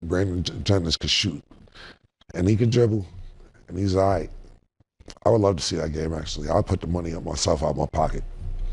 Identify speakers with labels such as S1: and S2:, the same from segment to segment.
S1: Brandon Jennings could shoot, and he can dribble, and he's all right. I would love to see that game, actually. I'll put the money up myself out of my pocket.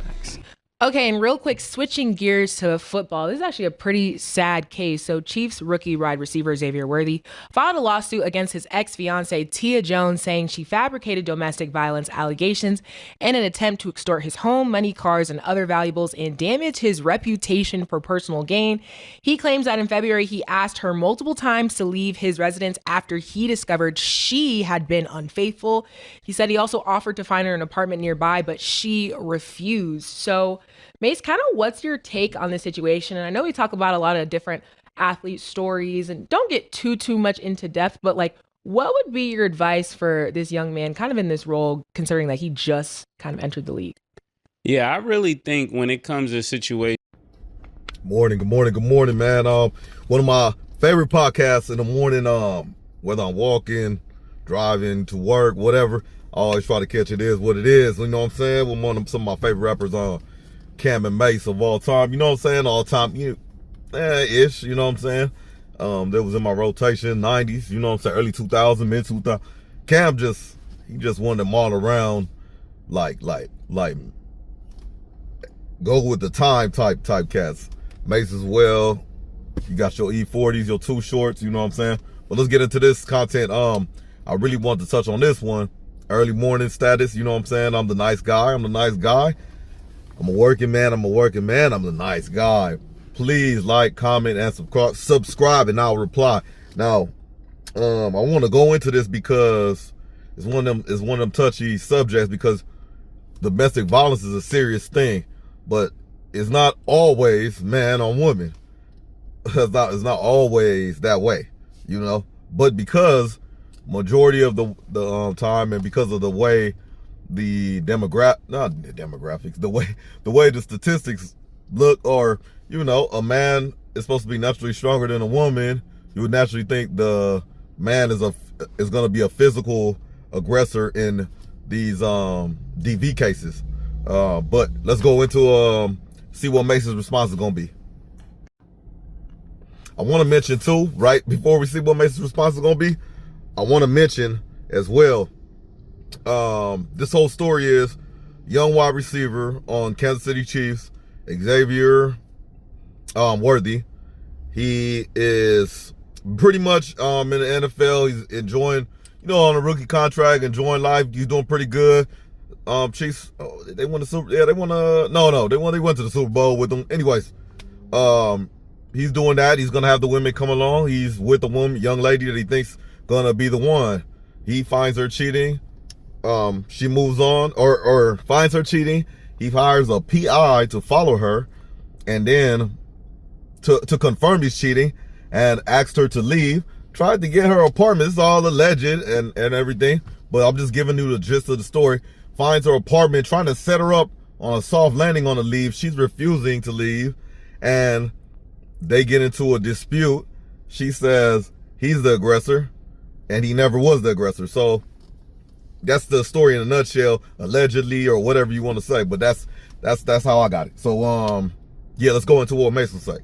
S2: Thanks. Okay, and real quick, switching gears to football. This is actually a pretty sad case. So, Chiefs rookie wide receiver Xavier Worthy filed a lawsuit against his ex-fiancee Tia Jones, saying she fabricated domestic violence allegations in an attempt to extort his home, money, cars, and other valuables and damage his reputation for personal gain. He claims that in February he asked her multiple times to leave his residence after he discovered she had been unfaithful. He said he also offered to find her an apartment nearby, but she refused. So, Mase, kind of what's your take on this situation? And I know we talk about a lot of different athlete stories and don't get too much into depth, but like what would be your advice for this young man kind of in this role, considering that he just kind of entered the league?
S3: Yeah, I really think when it comes to situation.
S4: Good morning, man. One of my favorite podcasts in the morning, whether I'm walking, driving to work, whatever, I always try to catch It Is What It Is. You know what I'm saying? With some of my favorite rappers Cam and Mase of all time, you know what I'm saying? All time, ish, you know what I'm saying? That was in my rotation, 90s, you know what I'm saying? Early 2000, mid 2000. Cam he just wanted them all around, like, go with the time type cats. Mase as well. You got your E40s, your Too Shorts, you know what I'm saying? But let's get into this content. I really want to touch on this one. Early morning status, you know what I'm saying? I'm the nice guy. I'm a working man. I'm the nice guy. Please like, comment, and subscribe, and I'll reply. Now, I want to go into this because it's one of them touchy subjects, because domestic violence is a serious thing, but it's not always man on woman. It's not always that way, you know. But because majority of the time, and because of the way the demographics, the way the statistics look, or you know, a man is supposed to be naturally stronger than a woman, you would naturally think the man is going to be a physical aggressor in these DV cases. But let's go into see what Mace's response is going to be. I want to mention too, right before we see what Mace's response is going to be, I want to mention as well, this whole story is young wide receiver on Kansas City Chiefs, Xavier Worthy. He is pretty much in the NFL. He's enjoying, you know, on a rookie contract, enjoying life. He's doing pretty good. Chiefs, they won the Super. Yeah, they won. They went to the Super Bowl with them. Anyways, he's doing that. He's gonna have the women come along. He's with a woman, young lady that he thinks gonna be the one. He finds her cheating. She moves on, or finds her cheating. He hires a PI to follow her, and then to confirm he's cheating, and asked her to leave. Tried to get her apartment. It's all alleged and everything, but I'm just giving you the gist of the story. Finds her apartment, trying to set her up on a soft landing on the leave. She's refusing to leave, and they get into a dispute. She says he's the aggressor, and he never was the aggressor. So that's the story in a nutshell, allegedly, or whatever you want to say. But that's how I got it. So yeah, let's go into what Mason say.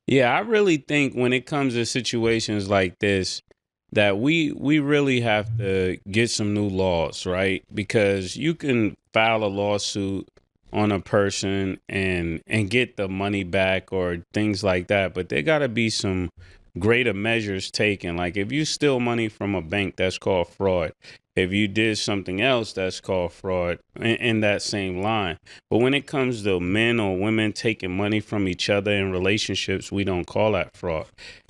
S3: Yeah, I really think when it comes to situations like this, that we really have to get some new laws, right? Because you can file a lawsuit on a person and get the money back or things like that, but there got to be some greater measures taken. Like if you steal money from a bank, that's called fraud. If you did something else, that's called fraud in that same line. But when it comes to men or women taking money from each other in relationships, we don't call that fraud.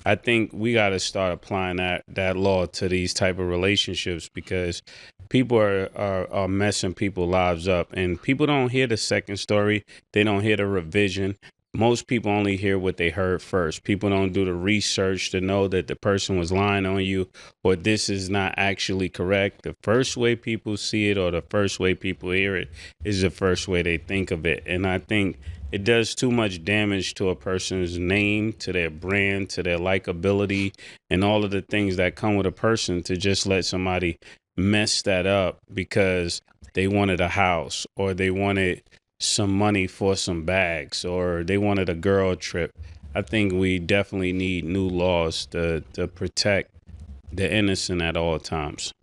S3: I think we got to start applying that law to these type of relationships, because people are messing people's lives up, and people don't hear the second story. They don't hear the revision. Most people only hear what they heard first. People don't do the research to know that the person was lying on you, or this is not actually correct. The first way people see it, or the first way people hear it, is the first way they think of it. And I think it does too much damage to a person's name, to their brand, to their likability, and all of the things that come with a person, to just let somebody mess that up because they wanted a house, or they wanted some money for some bags, or they wanted a girl trip. I think we definitely need new laws to protect the innocent at all times.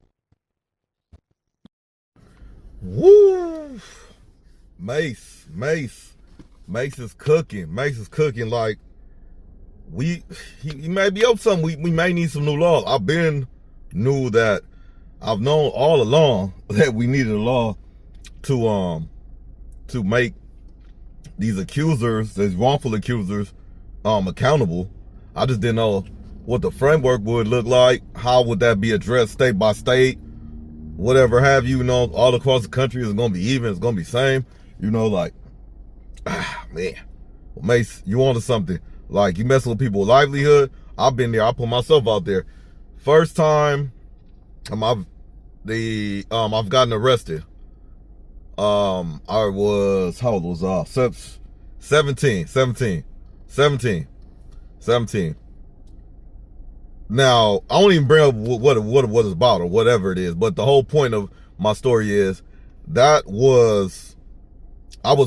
S4: Woo! Mase is cooking. Mase is cooking like he may be up something. We may need some new laws. I've known all along that we needed a law to make these accusers, these wrongful accusers, accountable. I just didn't know what the framework would look like. How would that be addressed state by state? Whatever have you, all across the country is gonna be even, it's gonna be same. Man. Well, Mase, you onto something. Like, you messing with people's livelihood. I've been there, I put myself out there. First time I've gotten arrested. I was, how old was I? 17. Now, I won't even bring up what it's about or whatever it is, but the whole point of my story is I was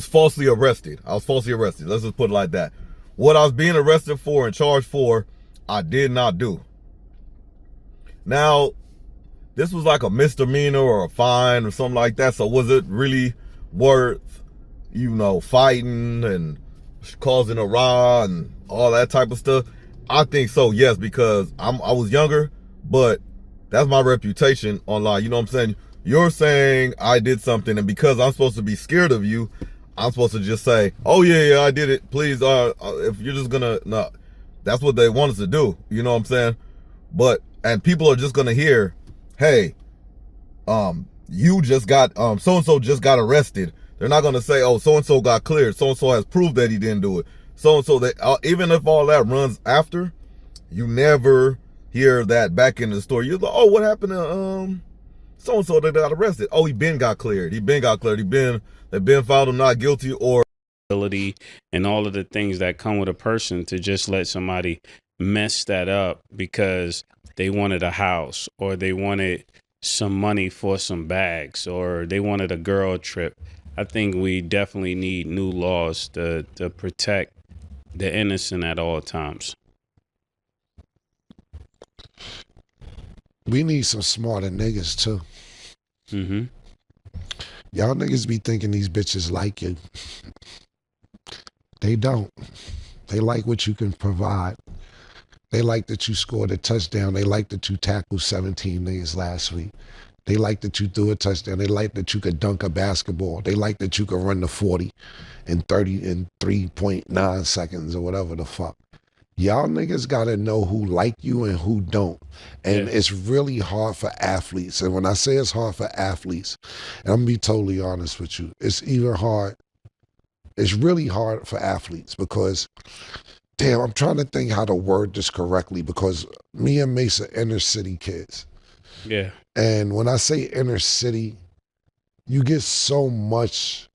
S4: falsely arrested. Let's just put it like that. What I was being arrested for and charged for, I did not do. Now, this was like a misdemeanor or a fine or something like that. So was it really worth, fighting and causing a row and all that type of stuff? I think so, yes, because I was younger, but that's my reputation online. You know what I'm saying? You're saying I did something, and because I'm supposed to be scared of you, I'm supposed to just say, oh, yeah, I did it. Please, if you're just gonna, no, that's what they want us to do. You know what I'm saying? And people are just gonna hear, hey, you just got, so-and-so just got arrested. They're not gonna say, oh, so-and-so got cleared. So-and-so has proved that he didn't do it. So-and-so, that even if all that runs after, you never hear that back in the story. You're like, oh, what happened to so-and-so that got arrested? Oh, he got cleared. They've been found him not guilty or
S3: ability and all of the things that come with a person to just let somebody mess that up because they wanted a house or they wanted some money for some bags or they wanted a girl trip. I think we definitely need new laws to protect the innocent at all times.
S1: We need some smarter niggas too.
S3: Mm-hmm.
S1: Y'all niggas be thinking these bitches like you. They don't. They like what you can provide. They like that you scored a touchdown. They like that you tackled 17 niggas last week. They like that you threw a touchdown. They like that you could dunk a basketball. They like that you could run the 40 in 3.9 seconds or whatever the fuck. Y'all niggas gotta know who like you and who don't. And it's really hard for athletes. And when I say it's hard for athletes, and I'm gonna be totally honest with you, it's really hard for athletes because, damn, I'm trying to think how to word this correctly because me and Mase are inner city kids.
S3: Yeah.
S1: And when I say inner city, you get so much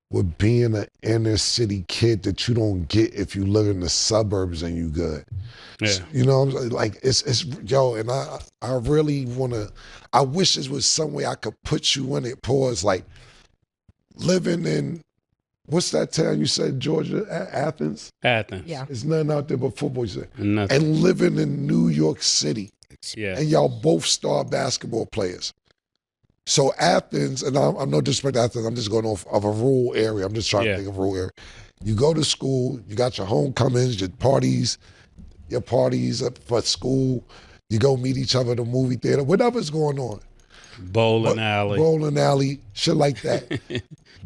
S1: with being an inner city kid that you don't get if you live in the suburbs and you good.
S3: Yeah.
S1: You know, like it's yo, and I really I wish there was some way I could put you in it, pause, like living in, what's that town you said, Georgia, Athens?
S3: Athens.
S2: Yeah.
S1: There's nothing out there but football, you said.
S3: Nothing.
S1: And living in New York City.
S3: Yeah.
S1: And y'all both star basketball players. So Athens, and I'm no disrespect to Athens, I'm just going off of a rural area. I'm just trying to think of a rural area. You go to school, you got your homecomings, your parties up for school. You go meet each other at the movie theater, whatever's going on.
S3: Bowling alley,
S1: shit like that.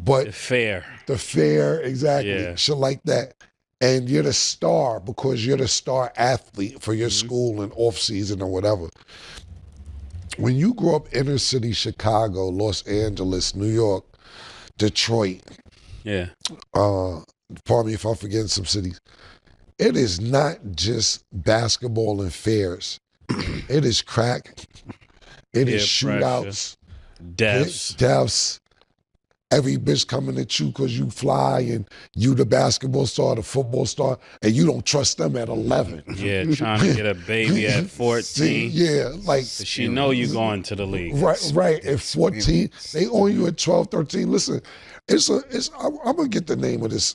S1: But
S3: the
S1: fair, exactly,
S3: Yeah.
S1: shit like that. And you're the star because you're the star athlete for your school and off season or whatever. When you grow up inner city Chicago, Los Angeles, New York, Detroit, pardon me if I'm forgetting some cities, it is not just basketball and fairs. It is crack. It is shootouts, deaths. Every bitch coming at you because you fly and you the basketball star, the football star, and you don't trust them at 11.
S3: Yeah, trying to get a baby at 14.
S1: See, yeah, like.
S3: She know you going to the league.
S1: Right. At 14, they own you at 12, 13. Listen, I'm going to get the name of this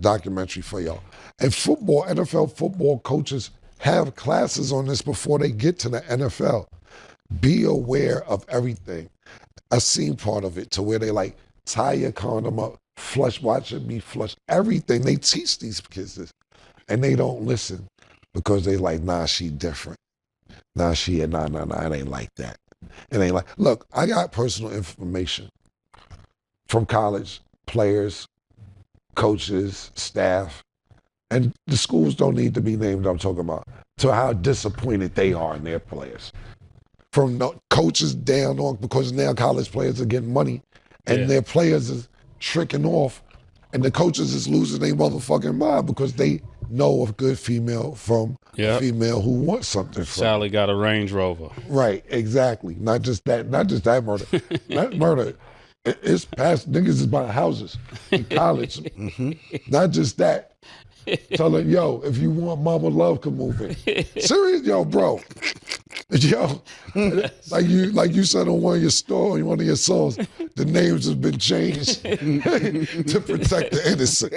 S1: documentary for y'all. And football, NFL football coaches have classes on this before they get to the NFL. Be aware of everything. I've seen part of it to where they like tie your condom up, watch it be flush. Everything. They teach these kids this. And they don't listen because they like, nah, she different. Nah, it ain't like that. It ain't like, look, I got personal information from college players, coaches, staff, and the schools don't need to be named, I'm talking about, to how disappointed they are in their players. From the coaches down on, because now college players are getting money and their players is tricking off and the coaches is losing their motherfucking mind because they know a good female from a female who wants something from
S3: Sally got a Range Rover.
S1: Right, exactly. Not just that murder. That murder, it's past, niggas is buying houses in college. Not just that. Telling, yo, if you want mama love, can move in. Serious, yo, bro. Yo, like you said on one of your songs, the names have been changed to protect the innocent.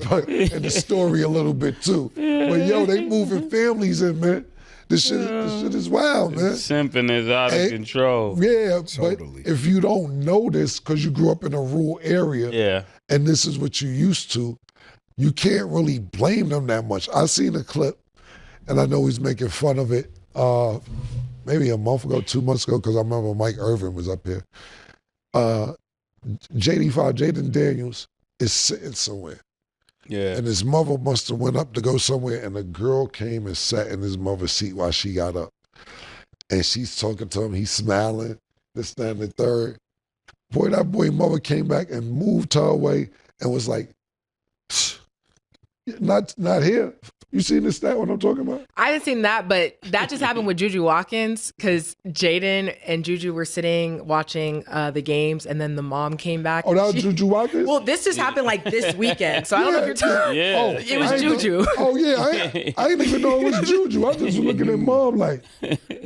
S1: But and the story a little bit too. But yo, they moving families in, man. This shit is wild, man.
S3: Simping is out of control.
S1: Yeah, totally. But if you don't know this because you grew up in a rural area, and this is what you used to, you can't really blame them that much. I seen a clip, and I know he's making fun of it. Maybe a month ago, 2 months ago, because I remember Mike Irvin was up here. Jaden Daniels is sitting somewhere.
S3: Yeah.
S1: And his mother must have went up to go somewhere, and a girl came and sat in his mother's seat while she got up. And she's talking to him, he's smiling, this, that, and the third. Boy, that boy mother came back and moved her away and was like, not here. You seen this stat what I'm talking about?
S2: I didn't see that, but that just happened with Juju Watkins because Jaden and Juju were sitting watching the games, and then the mom came back.
S1: Oh, that was Juju Watkins?
S2: Well, this just happened like this weekend, so I don't know if you're talking.
S3: Yeah.
S2: It was Juju.
S1: I didn't even know it was Juju. I just was looking at mom like,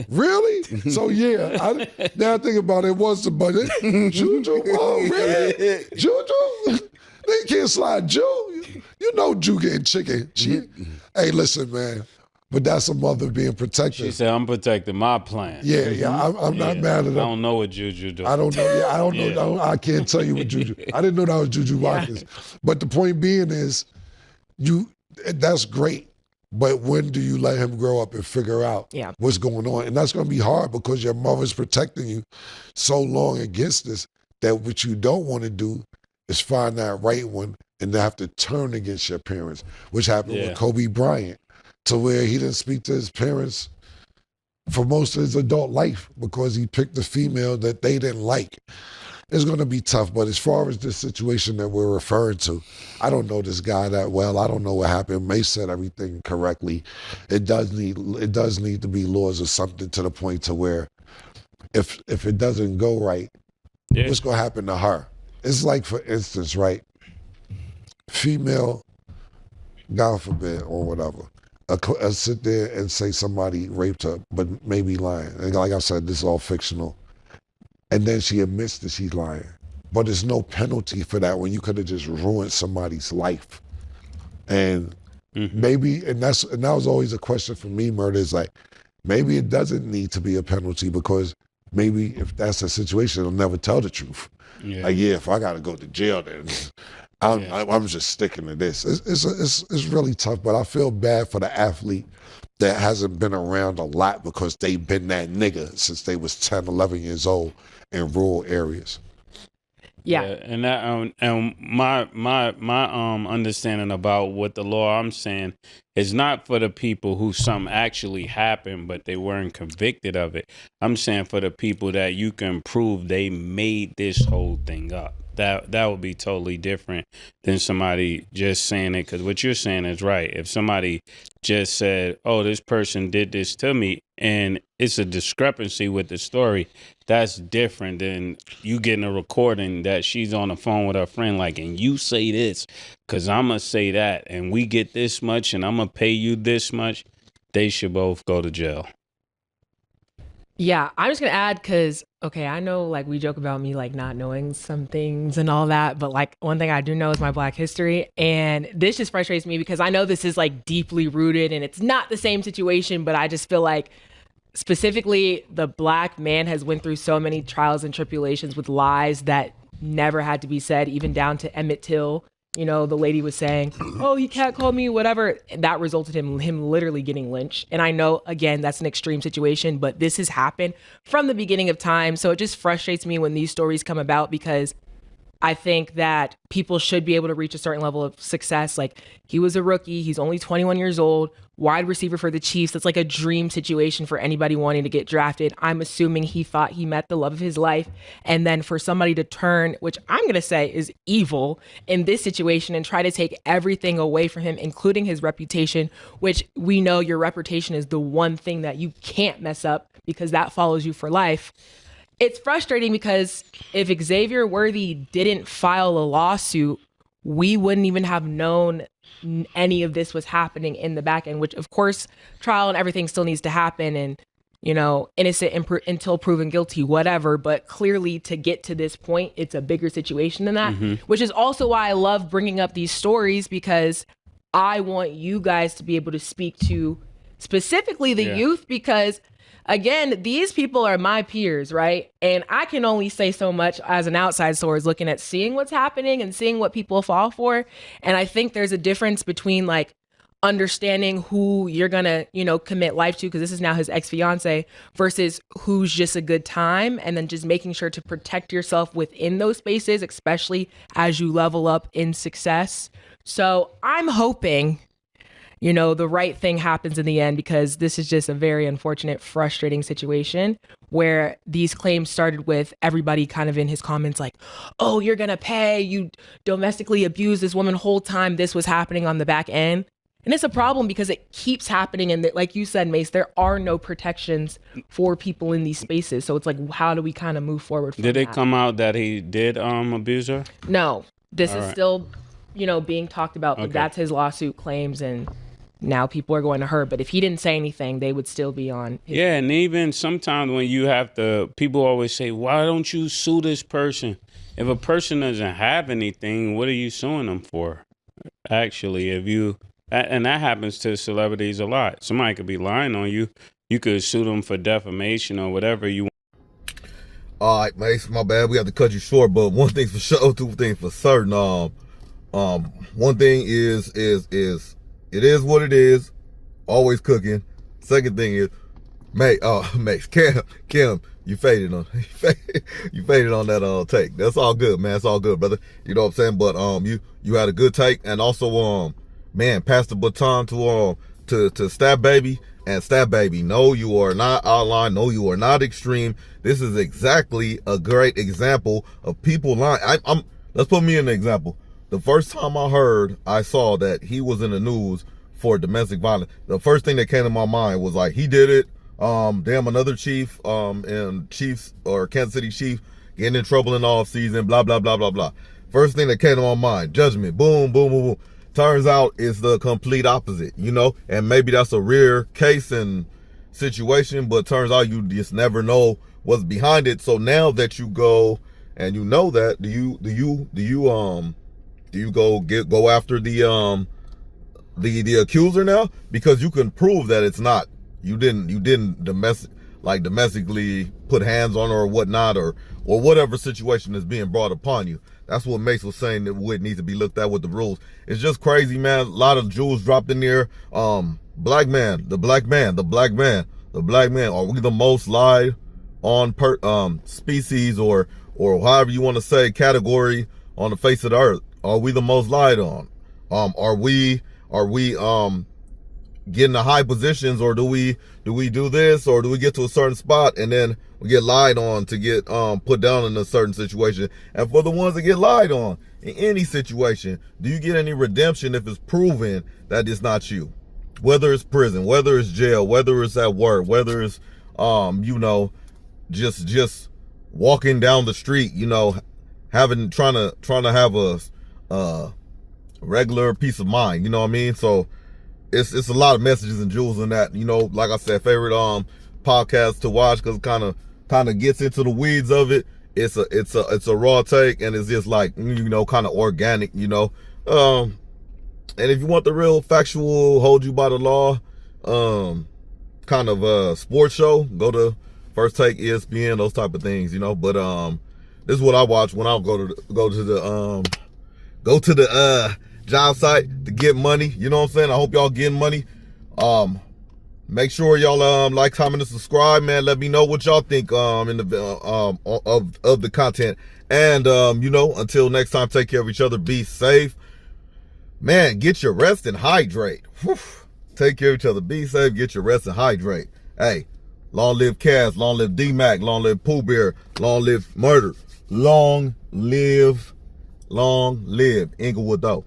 S1: really? So yeah, now I think about it, it was the budget. Juju, oh really? Juju? They can't slide Jew. You know Jew getting chicken. Hey, listen, man. But that's a mother being protected.
S3: She said, I'm protecting my plan.
S1: Yeah, I'm not mad at them.
S3: I don't know what Juju does.
S1: I don't know. Yeah, I don't know. I can't tell you what Juju. I didn't know that was Juju Watkins. But the point being is, that's great. But when do you let him grow up and figure out what's going on? And that's going to be hard because your mother's protecting you so long against this that what you don't want to do is find that right one and have to turn against your parents, which happened with Kobe Bryant, to where he didn't speak to his parents for most of his adult life because he picked a female that they didn't like. It's going to be tough, but as far as this situation that we're referring to, I don't know this guy that well. I don't know what happened. Mase said everything correctly. It does need to be laws or something to the point to where if it doesn't go right, what's going to happen to her? It's like, for instance, right, female, God forbid, or whatever, sit there and say somebody raped her, but maybe lying. And like I said, this is all fictional. And then she admits that she's lying. But there's no penalty for that when you could have just ruined somebody's life. And maybe, and that was always a question for me, Murder, is like, maybe it doesn't need to be a penalty because maybe if that's the situation, they'll never tell the truth. Like, if I got to go to jail, then I'm just sticking to this. It's really tough, but I feel bad for the athlete that hasn't been around a lot because they've been that nigga since they was 10, 11 years old in rural areas.
S3: And that and my understanding about what the law I'm saying is not for the people who something actually happened but they weren't convicted of it. I'm saying for the people that you can prove they made this whole thing up. That would be totally different than somebody just saying it, because what you're saying is right. If somebody just said, oh, this person did this to me, and it's a discrepancy with the story, that's different than you getting a recording that she's on the phone with her friend like, and you say this because I'm going to say that, and we get this much, and I'm going to pay you this much. They should both go to jail.
S2: Yeah, I'm just gonna add because okay, I know like we joke about me like not knowing some things and all that, but like one thing I do know is my Black history, and this just frustrates me because I know this is like deeply rooted and it's not the same situation, but I just feel like specifically the Black man has went through so many trials and tribulations with lies that never had to be said, even down to Emmett Till. You know, the lady was saying, "Oh, he catcalled me," whatever. And that resulted in him literally getting lynched. And I know, again, that's an extreme situation, but this has happened from the beginning of time. So it just frustrates me when these stories come about because I think that people should be able to reach a certain level of success. Like he was a rookie, he's only 21 years old, wide receiver for the Chiefs. That's like a dream situation for anybody wanting to get drafted. I'm assuming he thought he met the love of his life. And then for somebody to turn, which I'm going to say is evil in this situation and try to take everything away from him, including his reputation, which we know your reputation is the one thing that you can't mess up because that follows you for life. It's frustrating because if Xavier Worthy didn't file a lawsuit, we wouldn't even have known any of this was happening in the back end, which of course trial and everything still needs to happen and, you know, innocent until proven guilty, whatever. But clearly to get to this point, it's a bigger situation than that, which is also why I love bringing up these stories because I want you guys to be able to speak to specifically the youth because again, these people are my peers, right? And I can only say so much as an outside source looking at seeing what's happening and seeing what people fall for. And I think there's a difference between like understanding who you're gonna, you know, commit life to, because this is now his ex-fiance, versus who's just a good time, and then just making sure to protect yourself within those spaces, especially as you level up in success. So I'm hoping, you know, the right thing happens in the end because this is just a very unfortunate, frustrating situation where these claims started with everybody kind of in his comments like, oh, you're going to pay, you domestically abused this woman whole time this was happening on the back end. And it's a problem because it keeps happening. And like you said, Mase, there are no protections for people in these spaces. So it's like, how do we kind of move forward from
S3: Did it
S2: that?
S3: come out that he did abuse her?
S2: No, this is
S3: right.
S2: still, you know, being talked about, but that's his lawsuit claims and now people are going to her. But if he didn't say anything, they would still be on his.
S3: Yeah, and even sometimes when you have to, people always say, why don't you sue this person? If a person doesn't have anything, what are you suing them for? Actually, if you, and that happens to celebrities a lot. Somebody could be lying on you. You could sue them for defamation or whatever you want.
S4: All right, Mace, my bad. We have to cut you short, but one thing's for sure, two things for certain. One thing is it is what it is. Always cooking. Second thing is, Mace, Kim, you faded on that take. That's all good, man. It's all good, brother. You know what I'm saying? But you had a good take, and also man, pass the baton to Stab Baby and Stab Baby. No, you are not outline. No, you are not extreme. This is exactly a great example of people lying. Let's put me in the example. The first time I saw that he was in the news for domestic violence, the first thing that came to my mind was like, he did it. Damn, another chief, and Chiefs or Kansas City Chief getting in trouble in the off season, blah, blah, blah, blah, blah. First thing that came to my mind, judgment, boom, boom, boom, boom. Turns out it's the complete opposite, you know, and maybe that's a rare case and situation, but turns out you just never know what's behind it. So now that you go and you know that, do you go after the accuser now? Because you can prove that it's not, you didn't domestically put hands on her or whatnot, or whatever situation is being brought upon you. That's what Mase was saying that would need to be looked at with the rules. It's just crazy, man. A lot of jewels dropped in there. Black man. Are we the most lied on species or however you want to say category on the face of the earth? Are we the most lied on? Are we getting to high positions, or do we do this, or do we get to a certain spot and then we get lied on to get put down in a certain situation? And for the ones that get lied on in any situation, do you get any redemption if it's proven that it's not you? Whether it's prison, whether it's jail, whether it's at work, whether it's just walking down the street, trying to have a regular peace of mind, you know what I mean? So it's a lot of messages and jewels in that, like I said, favorite podcast to watch because it kind of gets into the weeds of it. It's a raw take, and it's just like, you know, kind of organic, you know. And if you want the real factual, hold you by the law, kind of sports show, go to First Take, ESPN, those type of things, you know. But this is what I watch when I go to the job site to get money. You know what I'm saying? I hope y'all getting money. Make sure y'all like, comment, and subscribe, man. Let me know what y'all think in the of the content. And you know, until next time, take care of each other. Be safe, man. Get your rest and hydrate. Whew. Take care of each other. Be safe. Get your rest and hydrate. Hey, long live Cass. Long live D-Mac. Long live Pooh Bear. Long live Murder. Long live Inglewood though.